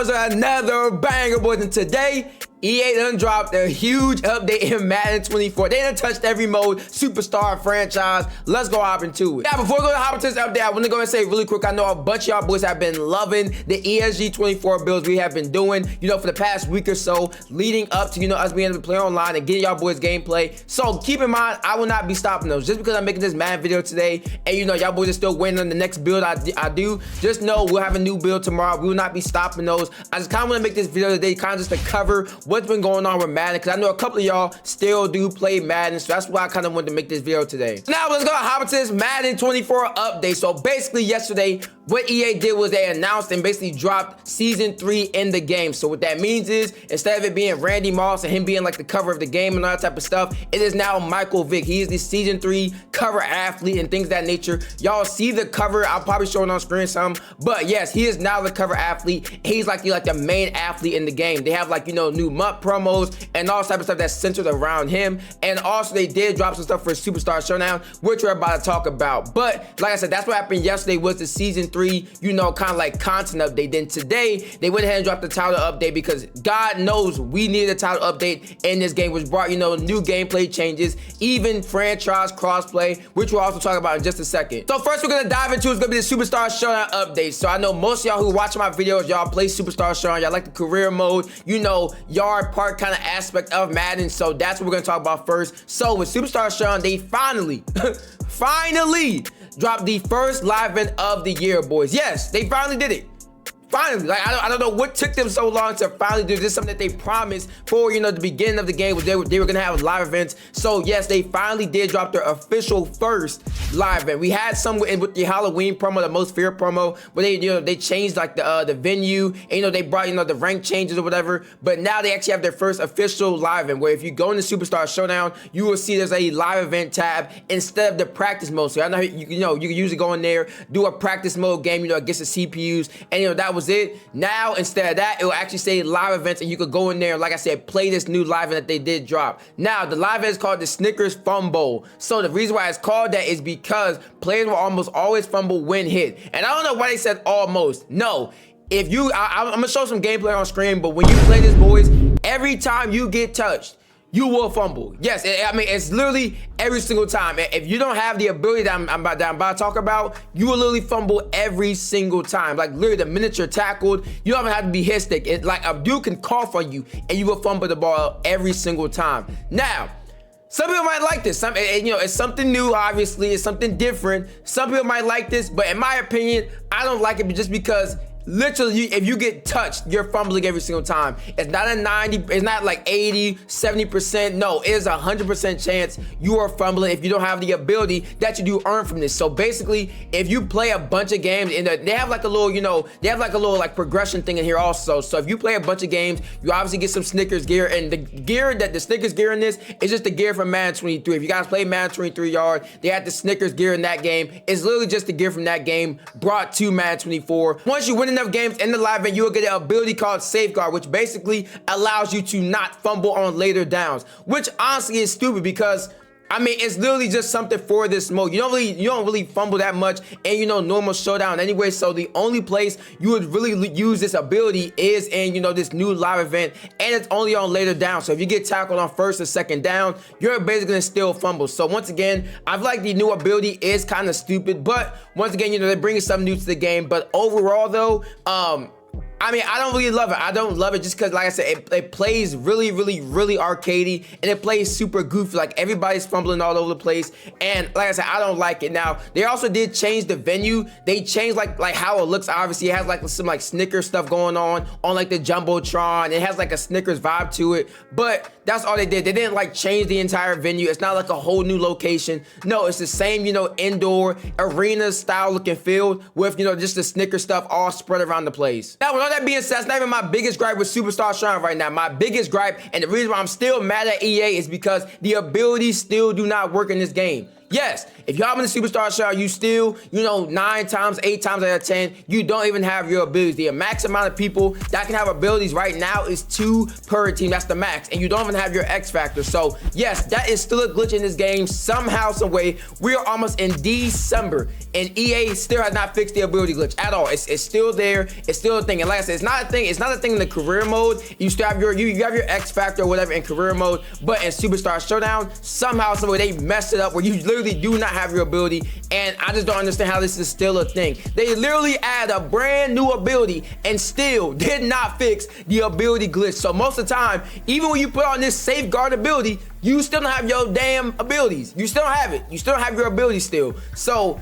boys, another banger, boys, and today EA done dropped a huge update in Madden 24. They done touched every mode, superstar, franchise. Let's go hop into it. Now, before we go to hop into this update, I want to go and say really quick, I know a bunch of y'all boys have been loving the ESG 24 builds we have been doing, for the past week or so, leading up to, us being able to play online and getting y'all boys gameplay. So keep in mind, I will not be stopping those. Just because I'm making this Madden video today, and y'all boys are still waiting on the next build I do, just know we'll have a new build tomorrow. We will not be stopping those. I just kind of want to make this video today, kind of just to cover what's been going on with Madden, because I know a couple of y'all still do play Madden, so that's why I kind of wanted to make this video today. Now let's go hop into this Madden 24 update. So basically yesterday, what EA did was they announced and basically dropped season 3 in the game. So what that means is, instead of it being Randy Moss and him being like the cover of the game and all that type of stuff, it is now Michael Vick. He is the season 3 cover athlete and things of that nature. Y'all see the cover, I'll probably show it on screen some, but yes, he is now the cover athlete. He's like the main athlete in the game. They have new month promos and all type of stuff that's centered around him. And also they did drop some stuff for Superstar Showdown, which we're about to talk about. But like I said, that's what happened yesterday, was the season 3, kind of like content update. Then today they went ahead and dropped the title update, because God knows we needed a title update in this game, which brought new gameplay changes, even franchise crossplay, which we'll also talk about in just a second. So first we're gonna dive into is gonna be the Superstar Showdown update. So I know most of y'all who watch my videos, y'all play Superstar Showdown, y'all like the career mode, yard part kind of aspect of Madden. So that's what we're gonna talk about first. So with Superstar Showdown, they finally dropped the first live event of the year, boys. Yes, they finally did it. Finally, I don't know what took them so long to finally do this. Something that they promised for, the beginning of the game was they were gonna have live events. So yes, they finally did drop their official first live event. We had some with the Halloween promo, the Most Feared promo, where they changed the venue, and they brought the rank changes or whatever. But now they actually have their first official live event, where if you go into Superstar Showdown, you will see there's a live event tab instead of the practice mode. So I know you can usually go in there, do a practice mode game, against the CPUs, and that was it. Now instead of that, it will actually say live events, and you could go in there, like I said, play this new live event that they did drop. Now the live event is called the Snickers Fumble. So the reason why it's called that is because players will almost always fumble when hit. And I don't know why they said almost. No, if I'm gonna show some gameplay on screen, but when you play this, boys, every time you get touched, you will fumble. Yes, it's literally every single time. If you don't have the ability that I'm about to talk about, you will literally fumble every single time. Like literally, the minute you're tackled, you don't even have to be hit stick. Like a dude can cough on you, and you will fumble the ball every single time. Now, some people might like this. It's something new, obviously. It's something different. Some people might like this, but in my opinion, I don't like it just because literally, if you get touched, you're fumbling every single time. It's not a 90, it's not like 80, 70%. No, it is a 100% chance you are fumbling if you don't have the ability that you do earn from this. So basically, if you play a bunch of games, and they have like a little, they have like a little progression thing in here also. So if you play a bunch of games, you obviously get some Snickers gear, and the gear that the Snickers gear in this is just the gear from Madden 23. If you guys play Madden 23 yard, they had the Snickers gear in that game. It's literally just the gear from that game brought to Madden 24. Once you win enough games in the live event, you will get an ability called Safeguard, which basically allows you to not fumble on later downs, which honestly is stupid because it's literally just something for this mode. You don't really fumble that much in normal Showdown anyway. So the only place you would really use this ability is in this new live event, and it's only on later down. So if you get tackled on first or second down, you're basically gonna still fumble. So once again, I feel like the new ability is kind of stupid, but once again, they're bringing something new to the game. But overall though, I don't really love it. I don't love it just because, like I said, it plays really arcadey, and it plays super goofy. Like everybody's fumbling all over the place, and like I said, I don't like it. Now they also did change the venue. They changed like how it looks. Obviously, it has some Snickers stuff going on the Jumbotron. It has a Snickers vibe to it, but that's all they did. They didn't change the entire venue. It's not a whole new location. No, it's the same indoor arena style looking field with just the Snickers stuff all spread around the place. Now, with all that being said, that's not even my biggest gripe with Superstar Showdown right now. My biggest gripe, and the reason why I'm still mad at EA, is because the abilities still do not work in this game. Yes, if you hop in the Superstar Showdown, you still, 9 times, 8 times out of 10, you don't even have your abilities. The max amount of people that can have abilities right now is 2 per team. That's the max. And you don't even have your X Factor. So, yes, that is still a glitch in this game. Somehow, some way, we are almost in December. And EA still has not fixed the ability glitch at all. It's still there. It's still a thing. And like I said, it's not a thing. It's not a thing in the career mode. You still have your you have your X Factor or whatever in career mode. But in Superstar Showdown, somehow, some way, they messed it up where you literally do not have your ability, and I just don't understand how this is still a thing. They literally add a brand new ability and still did not fix the ability glitch. So most of the time, even when you put on this safeguard ability, you still don't have your damn abilities. You still don't have it. You still don't have your ability still. So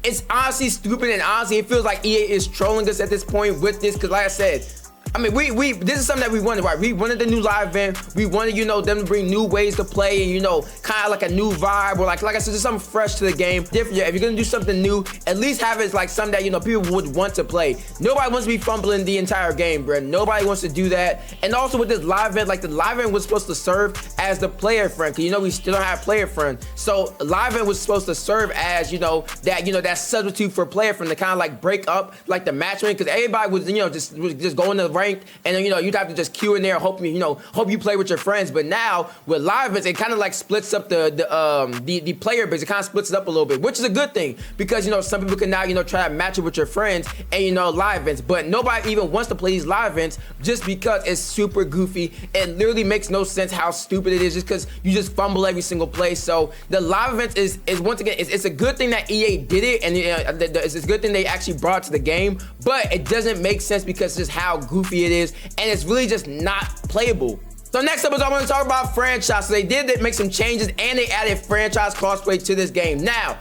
it's honestly stupid, and honestly, it feels like EA is trolling us at this point with this, because like I said, I mean, this is something that we wanted, right? We wanted the new live event. We wanted, them to bring new ways to play and, kind of like a new vibe, or like I said, just something fresh to the game. Different. If you're gonna do something new, at least have it like something that, people would want to play. Nobody wants to be fumbling the entire game, bro. Nobody wants to do that. And also with this live event, like the live event was supposed to serve as the player friend, because we still don't have player friend. So live event was supposed to serve as, that substitute for player friend to kind of like break up like the matchmaking, because everybody was, just going to rank, and then you'd have to just queue in there, hope you play with your friends. But now with live events, it kind of like splits up the player base. It kind of splits it up a little bit, which is a good thing, because some people can now try to match it with your friends and live events. But nobody even wants to play these live events just because it's super goofy. It literally makes no sense how stupid it is, just because you just fumble every single play. So the live events is once again, it's a good thing that EA did it, and it's a good thing they actually brought to the game. But it doesn't make sense because it's just how goofy it is, and it's really just not playable. So next up is I want to talk about franchise. So they did make some changes, and they added franchise crossplay to this game. Now,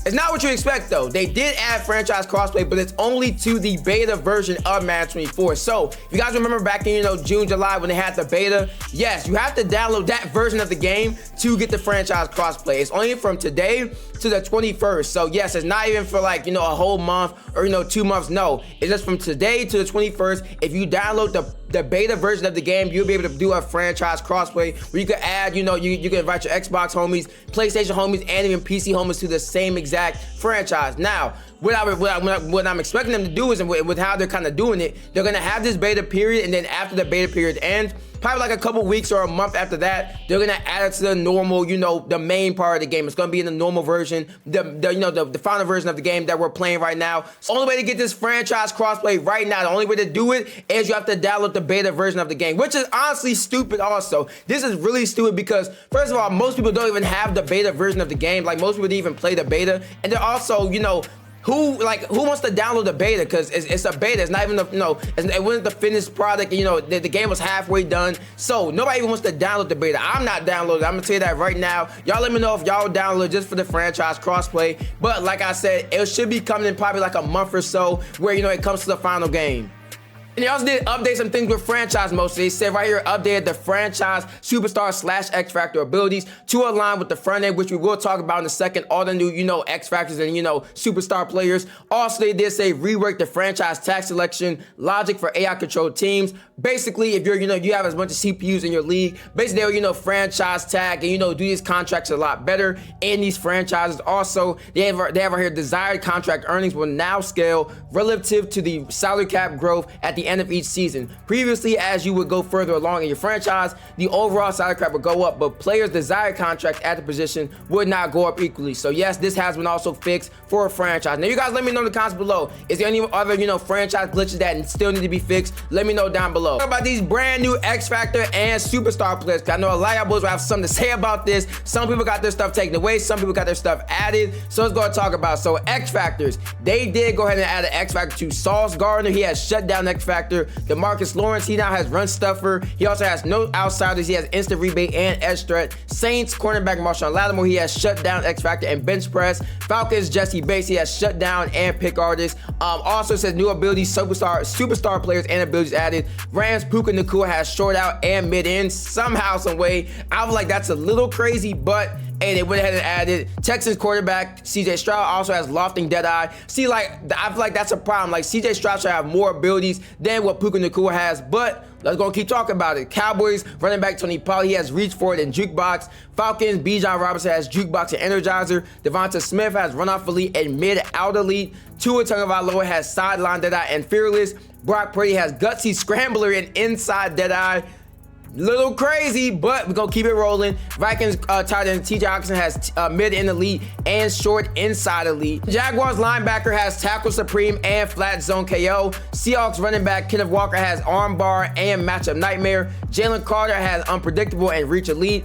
it's not what you expect though. They did add franchise crossplay, but it's only to the beta version of Madden 24. So if you guys remember back in June, July when they had the beta, yes, you have to download that version of the game to get the franchise crossplay. It's only from today to the 21st. So yes, it's not even for like a whole month or 2 months. No, it's just from today to the 21st. If you download the beta version of the game, you'll be able to do a franchise crossplay where you can add, you can invite your Xbox homies, PlayStation homies, and even PC homies to the same exact franchise. Now, what I'm expecting them to do is, and with how they're kind of doing it, they're gonna have this beta period, and then after the beta period ends, probably like a couple weeks or a month after that, they're gonna add it to the normal, the main part of the game. It's gonna be in the normal version, the final version of the game that we're playing right now. So the only way to get this franchise crossplay right now, the only way to do it is you have to download the beta version of the game, which is honestly stupid also. This is really stupid because, first of all, most people don't even have the beta version of the game. Like, most people didn't even play the beta, and they're also, who wants to download the beta? Because it's a beta. It's not even it wasn't the finished product. The game was halfway done, so nobody even wants to download the beta. I'm not downloading. I'm gonna tell you that right now. Y'all let me know if y'all download just for the franchise crossplay. But like I said, it should be coming in probably like a month or so, where it comes to the final game. And they also did update some things with franchise mode. So they said right here, updated the franchise superstar / X Factor abilities to align with the front end, which we will talk about in a second. All the new, X Factors and, superstar players. Also, they did say rework the franchise tag selection logic for AI controlled teams. Basically, if you're, you have as much of CPUs in your league, basically they'll, franchise tag and, do these contracts a lot better in these franchises. Also, they have right here, desired contract earnings will now scale relative to the salary cap growth at the end of each season. Previously, as you would go further along in your franchise, the overall salary cap would go up, but players' desired contract at the position would not go up equally. So yes, this has been also fixed for a franchise. Now you guys let me know in the comments below. Is there any other, franchise glitches that still need to be fixed? Let me know down below. Talk about these brand new X Factor and superstar players, because I know a lot of y'all boys will have something to say about this. Some people got their stuff taken away, some people got their stuff added. So let's go and talk about. So X Factors, they did go ahead and add an X Factor to Sauce Gardner. He has shut down X Factor. DeMarcus Lawrence, he now has run stuffer. He also has no outsiders. He has instant rebate and edge threat. Saints cornerback Marshawn Lattimore, he has shut down X Factor and bench press. Falcons Jesse Bates, he has shut down and pick artist. Also says new abilities, superstar players and abilities added. Rams Puka Nacua has short out and mid end. Somehow, some way, I was like, that's a little crazy, but Hey, they went ahead and added Texans quarterback CJ Stroud also has lofting Deadeye. See, like, I feel like that's a problem. Like, CJ Stroud should have more abilities than what Puka Nacua has, but let's go keep talking about it. Cowboys running back Tony Pollard, he has reach for it and jukebox. Falcons, Bijan Robinson has jukebox and energizer. Devonta Smith has runoff elite and mid-out elite. Tua Tagovailoa has sideline Deadeye and fearless. Brock Purdy has gutsy scrambler and inside Deadeye. Little crazy, but we're gonna keep it rolling. Vikings tight end TJ Hawkinson has mid and elite and short inside elite. Jaguars linebacker has tackle supreme and flat zone KO. Seahawks running back Kenneth Walker has arm bar and matchup nightmare. Jalen Carter has unpredictable and reach elite.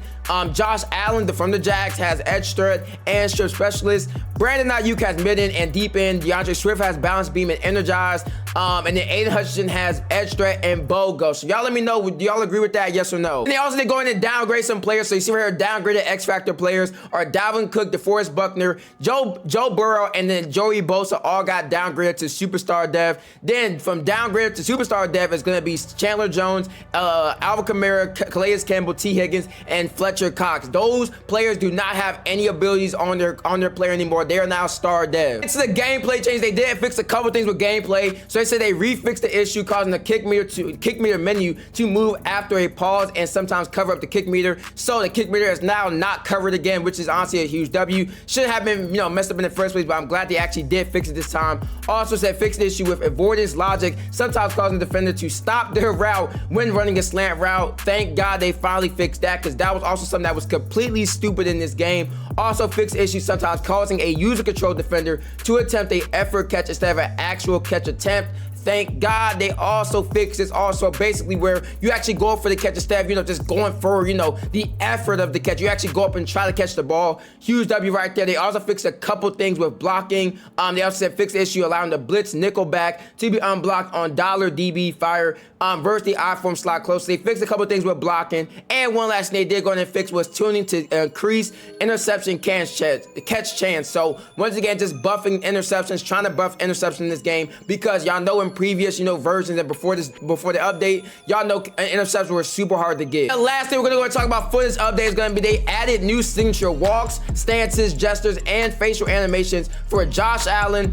Josh Allen from the Jags has edge strut and strip specialist. Brandon Ayuk has mid end and deep end. DeAndre Swift has balance beam and energized. And then Aiden Hutchinson has edge threat and BOGO. So y'all let me know, do y'all agree with that, yes or no? And they also did go in and downgrade some players. So you see right here, downgraded X Factor players are Dalvin Cook, DeForest Buckner, Joe Burrow, and then Joey Bosa all got downgraded to superstar dev. Then from downgraded to superstar dev is gonna be Chandler Jones, Alvin Kamara, Calais Campbell, T. Higgins, and Fletcher Cox. Those players do not have any abilities on their player anymore. They are now star dev. It's the gameplay change. They did fix a couple things with gameplay. So they said they refixed the issue causing the kick meter menu to move after a pause and sometimes cover up the kick meter. So the kick meter is now not covered again, which is honestly a huge W. Shouldn't have been, messed up in the first place, but I'm glad they actually did fix it this time. Also said fix the issue with avoidance logic, sometimes causing the defender to stop their route when running a slant route. Thank God they finally fixed that, because that was also something that was completely stupid in this game. Also fixed the issue sometimes causing a user control defender to attempt a effort catch instead of an actual catch attempt. Thank God they also fixed this also basically where you actually go up for the catch instead of, just going for, the effort of the catch. You actually go up and try to catch the ball. Huge W right there. They also fixed a couple things with blocking. They also said fix the issue allowing the blitz nickel back to be unblocked on $DB fire versus the I-form slot close. They fixed a couple things with blocking. And one last thing they did go in and fix was tuning to increase interception catch chance. So once again, just buffing interceptions, trying to buff interception in this game, because y'all know in previous versions and before the update, y'all know interceptions were super hard to get. The last thing we're gonna go and talk about for this update is gonna be they added new signature walks, stances, gestures, and facial animations for Josh Allen,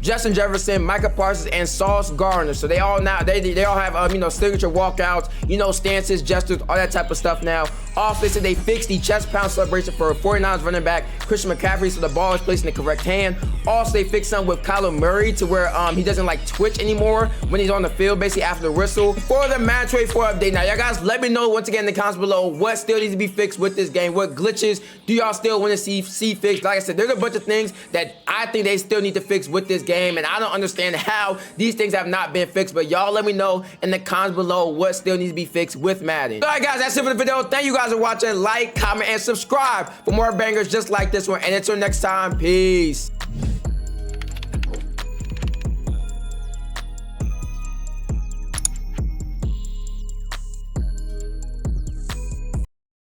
Justin Jefferson, Micah Parsons, and Sauce Gardner. So they all now they all have signature walkouts, stances, gestures, all that type of stuff now. Also, they fixed the chest pound celebration for 49ers running back Christian McCaffrey, so the ball is placed in the correct hand. Also, they fixed something with Kyler Murray to where he doesn't twitch anymore when he's on the field, basically after the whistle. For the Madden 24 update, now y'all guys let me know once again in the comments below what still needs to be fixed with this game. What glitches do y'all still want to see fixed? Like I said, there's a bunch of things that I think they still need to fix with this game, and I don't understand how these things have not been fixed, but y'all let me know in the comments below what still needs to be fixed with Madden. All right, guys, that's it for the video. Thank you guys for watching. Like, comment, and subscribe for more bangers just like this one, and until next time, peace.